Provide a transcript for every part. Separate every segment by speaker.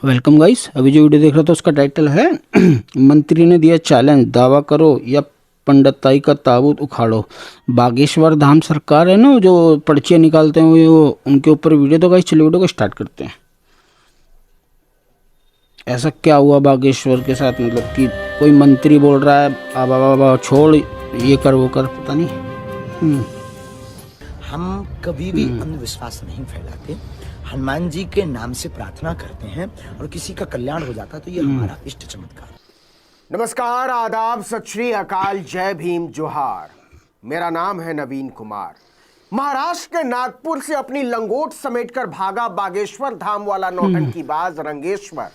Speaker 1: Welcome guys. अभी जो video देख रहे हो तो उसका टाइटल है मंत्री ने दिया चैलेंज, दावा करो या पंडिताई का ताबूत उखाड़ो। बागेश्वर धाम सरकार है ना, जो पर्चियाँ निकालते हैं वो उनके ऊपर वीडियो। तो गाइस चलिए वीडियो को स्टार्ट करते हैं। ऐसा क्या हुआ बागेश्वर के साथ, मतलब कि कोई मंत्री बोल रहा है आबा बाबा छोड़, ये कर वो कर, पता नहीं।
Speaker 2: हम कभी भी अंधविश्वास नहीं फैलाते। हनुमान जी के नाम से प्रार्थना करते हैं और किसी का कल्याण हो जाता तो ये हमारा इष्ट चमत्कार।
Speaker 3: नमस्कार, आदाब, सत श्री अकाल, जय भीम, जोहार। मेरा नाम है नवीन कुमार। महाराष्ट्र के नागपुर से अपनी लंगोट समेटकर भागा बागेश्वर धाम वाला नौटंकीबाज रंगेश्वर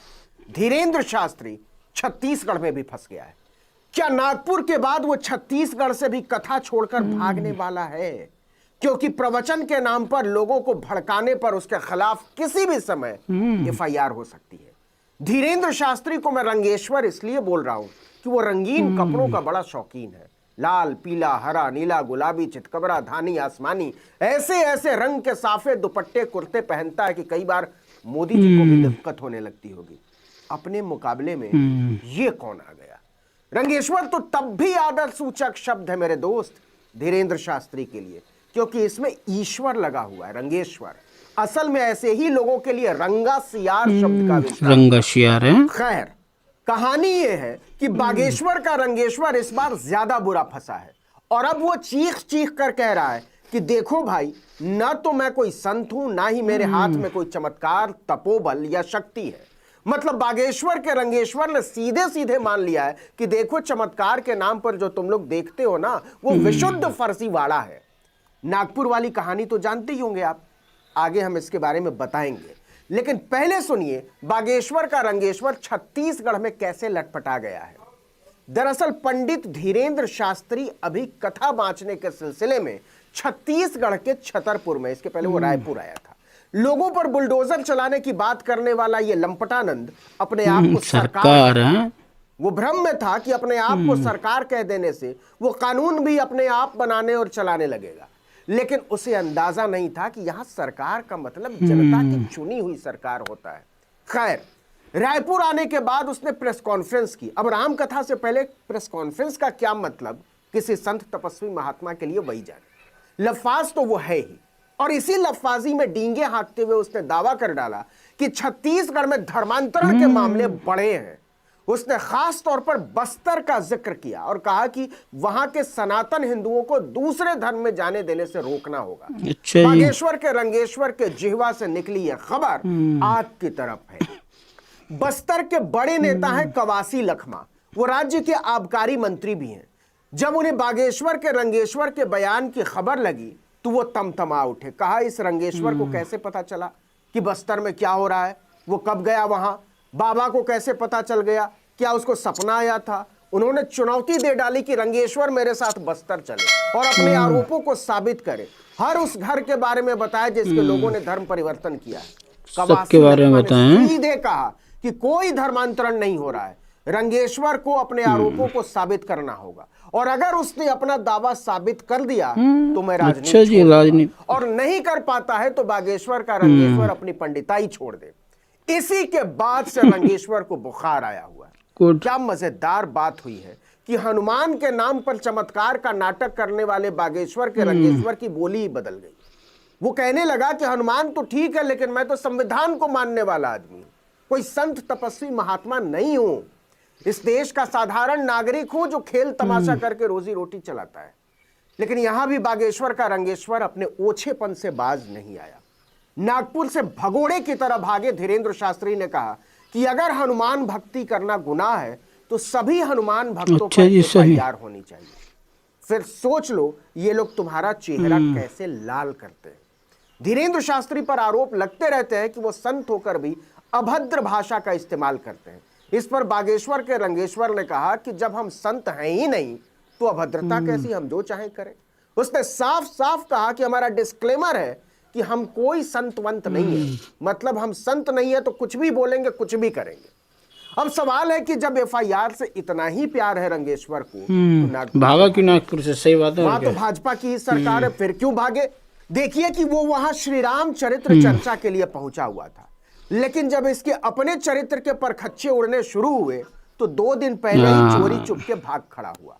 Speaker 3: धीरेन्द्र शास्त्री छत्तीसगढ़ में भी फंस गया है। क्या नागपुर के बाद वो छत्तीसगढ़ से भी कथा छोड़कर भागने वाला है? क्योंकि प्रवचन के नाम पर लोगों को भड़काने पर उसके खिलाफ किसी भी समय एफआईआर हो सकती है। धीरेन्द्र शास्त्री को मैं रंगेश्वर इसलिए बोल रहा हूं कि वो रंगीन कपड़ों का बड़ा शौकीन है। लाल, पीला, हरा, नीला, गुलाबी, चितकबरा, धानी, आसमानी, ऐसे ऐसे रंग के साफे दुपट्टे कुर्ते पहनता है कि कई बार मोदी जी को भी दिक्कत होने लगती होगी। अपने मुकाबले में ये कौन आ गया? रंगेश्वर तो तब भी आदर सूचक शब्द है मेरे दोस्त धीरेन्द्र शास्त्री के लिए, क्योंकि इसमें ईश्वर लगा हुआ है। रंगेश्वर असल में ऐसे ही लोगों के लिए रंगा सियार शब्द का विस्तार।
Speaker 1: रंगा सियार है।
Speaker 3: खैर, कहानी ये है कि बागेश्वर का रंगेश्वर इस बार ज्यादा बुरा फंसा है और अब वो चीख चीख कर कह रहा है कि देखो भाई, ना तो मैं कोई संत हूं, ना ही मेरे हाथ में कोई चमत्कार, तपोबल या शक्ति है। मतलब बागेश्वर के रंगेश्वर ने सीधे सीधे मान लिया है कि देखो, चमत्कार के नाम पर जो तुम लोग देखते हो ना, वो विशुद्ध फर्जीवाड़ा है। नागपुर वाली कहानी तो जानते ही होंगे आप, आगे हम इसके बारे में बताएंगे। लेकिन पहले सुनिए बागेश्वर का रंगेश्वर छत्तीसगढ़ में कैसे लटपटा गया है। दरअसल पंडित धीरेन्द्र शास्त्री अभी कथा बांचने के सिलसिले में छत्तीसगढ़ के छतरपुर में, इसके पहले वो रायपुर आया था, लोगों पर बुलडोजर चलाने की बात करने वाला ये लंपटानंद अपने आप को सरकार है। वो भ्रम में था कि अपने आप को सरकार कह देने से वो कानून भी अपने आप बनाने और चलाने लगेगा। लेकिन उसे अंदाजा नहीं था कि यहां सरकार का मतलब जनता की चुनी हुई सरकार होता है। खैर, रायपुर आने के बाद उसने प्रेस कॉन्फ्रेंस की। अब राम कथा से पहले प्रेस कॉन्फ्रेंस का क्या मतलब किसी संत तपस्वी महात्मा के लिए, वही जाने। लफ्फाज तो वो है ही, और इसी लफ्फाजी में डींगे हाँकते हुए उसने दावा कर डाला कि छत्तीसगढ़ में धर्मांतरण के मामले बड़े हैं। उसने खास तौर पर बस्तर का जिक्र किया और कहा कि वहां के सनातन हिंदुओं को दूसरे धर्म में जाने देने से रोकना होगा। बागेश्वर के रंगेश्वर के जिह्वा से निकली यह खबर आग की तरफ है। बस्तर के बड़े नेता हैं कवासी लखमा, वो राज्य के आबकारी मंत्री भी हैं। जब उन्हें बागेश्वर के रंगेश्वर के बयान की खबर लगी तो वो तमतमा उठे। कहा, इस रंगेश्वर को कैसे पता चला कि बस्तर में क्या हो रहा है? वो कब गया वहां? बाबा को कैसे पता चल गया? क्या उसको सपना आया था? उन्होंने चुनौती दे डाली कि रंगेश्वर मेरे साथ बस्तर चले और अपने आरोपों को साबित करे। हर उस घर के बारे में बताया जिसके लोगों ने धर्म परिवर्तन किया है।
Speaker 1: सबके बारे में बताएं।
Speaker 3: सीधे कहा कि कोई धर्मांतरण नहीं हो रहा है, रंगेश्वर को अपने आरोपों को साबित करना होगा, और अगर उसने अपना दावा साबित कर दिया तो मैं राजनीति और नहीं कर पाता है तो बागेश्वर का रंगेश्वर अपनी पंडिताई छोड़ दे। इसी के बाद से रंगेश्वर को बुखार आया हुआ है। क्या मजेदार बात हुई है कि हनुमान के नाम पर चमत्कार का नाटक करने वाले बागेश्वर के रंगेश्वर की बोली ही बदल गई। वो कहने लगा कि हनुमान तो ठीक है, लेकिन मैं तो संविधान को मानने वाला आदमी हूं, कोई संत तपस्वी महात्मा नहीं हूं, इस देश का साधारण नागरिक हूं जो खेल तमाशा करके रोजी रोटी चलाता है। लेकिन यहां भी बागेश्वर का रंगेश्वर अपने ओछेपन से बाज नहीं आया। नागपुर से भगोड़े की तरह भागे धीरेन्द्र शास्त्री ने कहा कि अगर हनुमान भक्ति करना गुनाह है तो सभी हनुमान भक्तों पर एफआईआर होनी चाहिए। फिर सोच लो ये लोग तुम्हारा चेहरा कैसे लाल करते हैं। धीरेन्द्र शास्त्री पर आरोप लगते रहते हैं कि वो संत होकर भी अभद्र भाषा का इस्तेमाल करते हैं। इस पर बागेश्वर के रंगेश्वर ने कहा कि जब हम संत हैं ही नहीं तो अभद्रता कैसी, हम जो चाहें करें। उसने साफ साफ कहा कि हमारा डिस्क्लेमर है कि हम कोई संतवंत नहीं है, मतलब हम संत नहीं है तो कुछ भी बोलेंगे, कुछ भी करेंगे। अब सवाल है कि जब एफआईआर से इतना ही प्यार है रंगेश्वर को तो
Speaker 1: भागा क्यों नागपुर से? सही बात है,
Speaker 3: वहां तो भाजपा की ही सरकार है, फिर क्यों भागे? देखिए कि वो वहां श्री राम चरित्र चर्चा के लिए पहुंचा हुआ था। लेकिन जब इसके अपने चरित्र के परखच्चे उड़ने शुरू हुए तो 2 दिन पहले ही चोरी चुपके भाग खड़ा हुआ।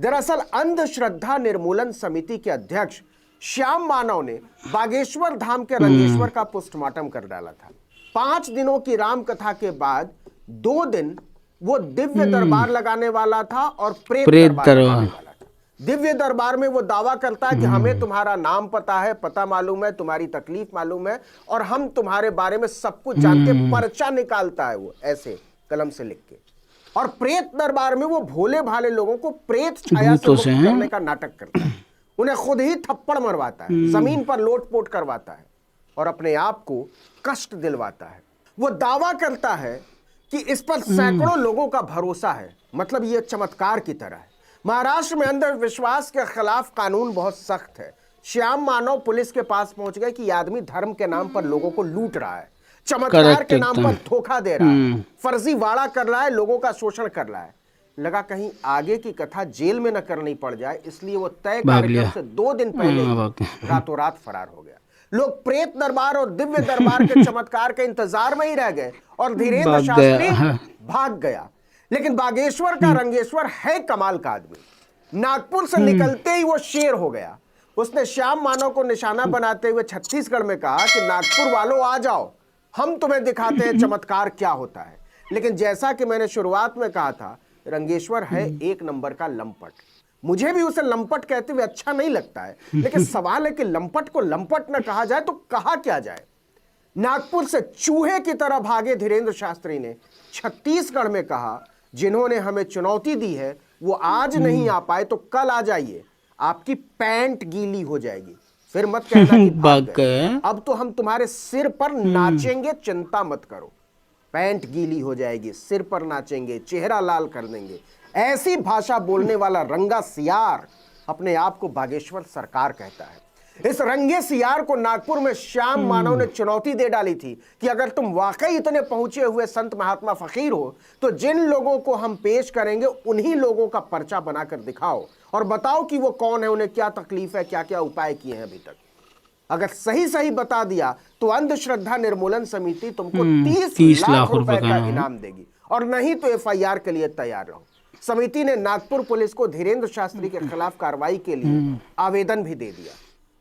Speaker 3: दरअसल अंधश्रद्धा निर्मूलन समिति के अध्यक्ष श्याम मानव ने बागेश्वर धाम के रंगेश्वर का पोस्टमार्टम कर डाला था। 5 दिनों की राम कथा के बाद 2 दिन वो दिव्य दरबार लगाने वाला था और प्रेत दरबार लगाने वाला था। दिव्य दरबार में वो दावा करता है कि हमें तुम्हारा नाम पता है, पता मालूम है, तुम्हारी तकलीफ मालूम है और हम तुम्हारे बारे में सब कुछ जानते। पर्चा निकालता है वो ऐसे कलम से लिख के। और प्रेत दरबार में वो भोले भाले लोगों को प्रेत छाया से मुक्त करने का नाटक करता है। उन्हें खुद ही थप्पड़ मरवाता है, जमीन पर लोटपोट करवाता है और अपने आप को कष्ट दिलवाता है। वो दावा करता है कि इस पर सैकड़ों लोगों का भरोसा है, मतलब ये चमत्कार की तरह है। महाराष्ट्र में अंधविश्वास के खिलाफ कानून बहुत सख्त है। श्याम मानव पुलिस के पास पहुंच गए कि ये आदमी धर्म के नाम पर लोगों को लूट रहा है, चमत्कार के नाम पर धोखा दे रहा है, फर्जी वाड़ा कर रहा है, लोगों का शोषण कर रहा है। लगा कहीं आगे की कथा जेल में न करनी पड़ जाए, इसलिए वो तय कार्यक्रम से 2 दिन पहले रातों रात फरार हो गया। लोग प्रेत दरबार और दिव्य दरबार के चमत्कार के इंतजार में ही रह गए और धीरेन्द्र शास्त्री भाग गया। लेकिन बागेश्वर का रंगेश्वर है कमाल का आदमी। नागपुर से निकलते ही वो शेर हो गया। उसने श्याम मानव को निशाना बनाते हुए छत्तीसगढ़ में कहा कि नागपुर वालों आ जाओ, हम तुम्हें दिखाते हैं चमत्कार क्या होता है। लेकिन जैसा कि मैंने शुरुआत में कहा था, रंगेश्वर है 1 नंबर का लंपट। मुझे भी उसे लंपट कहते हुए अच्छा नहीं लगता है, लेकिन सवाल है कि लंपट को लंपट न कहा जाए तो कहा क्या जाए। नागपुर से चूहे की तरह भागे धीरेन्द्र शास्त्री ने छत्तीसगढ़ में कहा, जिन्होंने हमें चुनौती दी है वो आज नहीं आ पाए तो कल आ जाइए, आपकी पैंट गीली हो जाएगी, फिर मत कहना कि भाग गए। अब तो हम तुम्हारे सिर पर नाचेंगे, चिंता मत करो। पैंट गीली हो जाएगी, सिर पर नाचेंगे, चेहरा लाल कर देंगे। ऐसी भाषा बोलने वाला रंगा सियार अपने आप को बागेश्वर सरकार कहता है। इस रंगे सियार को नागपुर में श्याम मानव ने चुनौती दे डाली थी कि अगर तुम वाकई इतने पहुंचे हुए संत महात्मा फकीर हो तो जिन लोगों को हम पेश करेंगे उन्हीं लोगों का पर्चा बनाकर दिखाओ और बताओ कि वो कौन है, उन्हें क्या तकलीफ है, क्या क्या उपाय किए हैं अभी तक। अगर सही बता दिया तो अंधश्रद्धा निर्मूलन समिति तुमको 30 लाख रुपए का इनाम देगी और नहीं तो FIR के लिए तैयार रहो। समिति ने नागपुर पुलिस को धीरेन्द्र शास्त्री के खिलाफ कार्रवाई के लिए आवेदन भी दे दिया।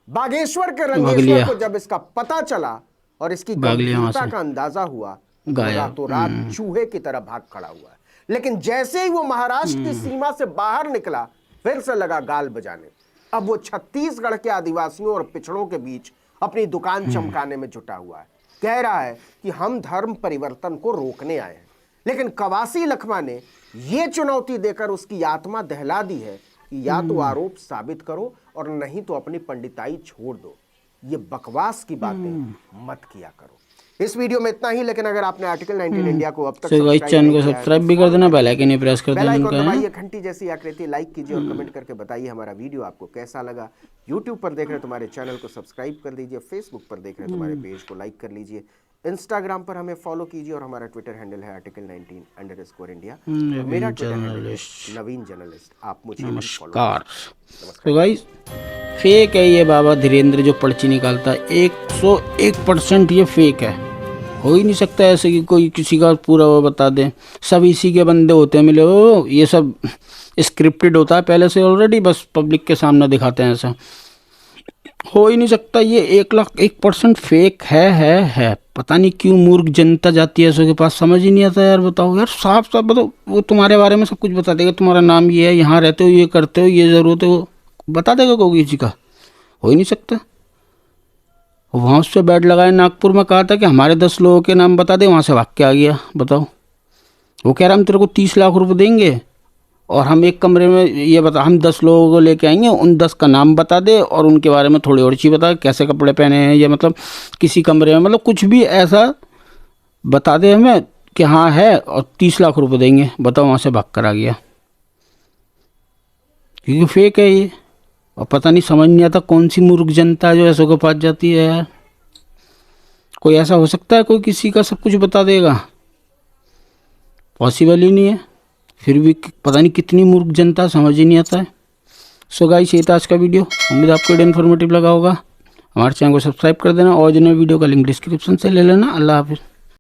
Speaker 3: बागेश्वर के रंगेश्वर को जब इसका पता चला और इसकी गंभीरता का अंदाजा हुआ तो रातों रात चूहे की तरह भाग खड़ा हुआ। लेकिन जैसे ही वो महाराष्ट्र की सीमा से बाहर निकला फिर से लगा गाल बजाने। अब वो छत्तीसगढ़ के आदिवासियों और पिछड़ों के बीच अपनी दुकान चमकाने में जुटा हुआ है। कह रहा है कि हम धर्म परिवर्तन को रोकने आए हैं। लेकिन कवासी लखमा ने ये चुनौती देकर उसकी आत्मा दहला दी है कि या तो आरोप साबित करो और नहीं तो अपनी पंडिताई छोड़ दो। ये बकवास की बातें मत किया करो। इस वीडियो में इतना ही, लेकिन अगर आपने आर्टिकल 19 इंडिया को अब तक
Speaker 1: चैनल को सब्सक्राइब भी कर देना, बेल आइकन ही प्रेस कर देना,
Speaker 3: दबाइए, घंटी जैसी आकृति लाइक कीजिए और कमेंट करके बताइए हमारा वीडियो आपको कैसा लगा। यूट्यूब पर देख रहे तुम्हारे चैनल को सब्सक्राइब कर दीजिए, फेसबुक पर देख रहे तुम्हारे पेज को लाइक कर लीजिए, इंस्टाग्राम पर हमें फॉलो कीजिए और हमारा ट्विटर हैंडल है article19_India। मेरा ट्विटर हैंडल है नवीन जर्नलिस्ट। आप मुझे
Speaker 1: नमस्कार। तो गाइस फेक है ये बाबा धीरेन्द्र जो पर्ची निकालता है, 101% ये फेक है। हो ही नहीं सकता ऐसे कि कोई किसी का पूरा वो बता दे। सब इसी के बंदे होते हैं मिले, वो ये सब स्क्रिप्टेड होता है पहले से ऑलरेडी, बस पब्लिक के सामने दिखाते हैं। ऐसा हो ही नहीं सकता। ये 101% फेक है। पता नहीं क्यों मूर्ख जनता जाती है उसके पास, समझ ही नहीं आता यार। बताओ यार, साफ बताओ। वो तुम्हारे बारे में सब कुछ बता देगा, तुम्हारा नाम ये है, यहाँ रहते हो, ये करते हो, ये ज़रूरत है, वो बता देगा कोई किसी का। हो ही नहीं सकता। वहाँ उससे बेड लगाए नागपुर में, कहा था कि हमारे 10 लोगों के नाम बता दे, वहाँ से भाग के आ गया। बताओ, वो कह रहा हम तेरे को 30 लाख रुपए देंगे और हम एक कमरे में ये बता, हम 10 लोगों को लेके आएंगे, उन 10 का नाम बता दे और उनके बारे में थोड़ी और चीज़ बता, कैसे कपड़े पहने हैं, ये मतलब किसी कमरे में, मतलब कुछ भी ऐसा बता दे हमें कि हाँ है, और 30 लाख रुपए देंगे। बताओ, वहाँ से भाग कर आ गया। क्योंकि फेक है ये, और पता नहीं समझ नहीं आता कौन सी मूर्ख जनता है जो ऐसों के पास जाती है यार। कोई ऐसा हो सकता है कोई किसी का सब कुछ बता देगा? पॉसिबल ही नहीं है। फिर भी पता नहीं कितनी मूर्ख जनता, समझ ही नहीं आता है। सो गाइस, ये था आज का वीडियो। उम्मीद आपको इन्फॉर्मेटिव लगा होगा। हमारे चैनल को सब्सक्राइब कर देना और जो वीडियो का लिंक डिस्क्रिप्शन से ले लेना। अल्लाह हाफिज़।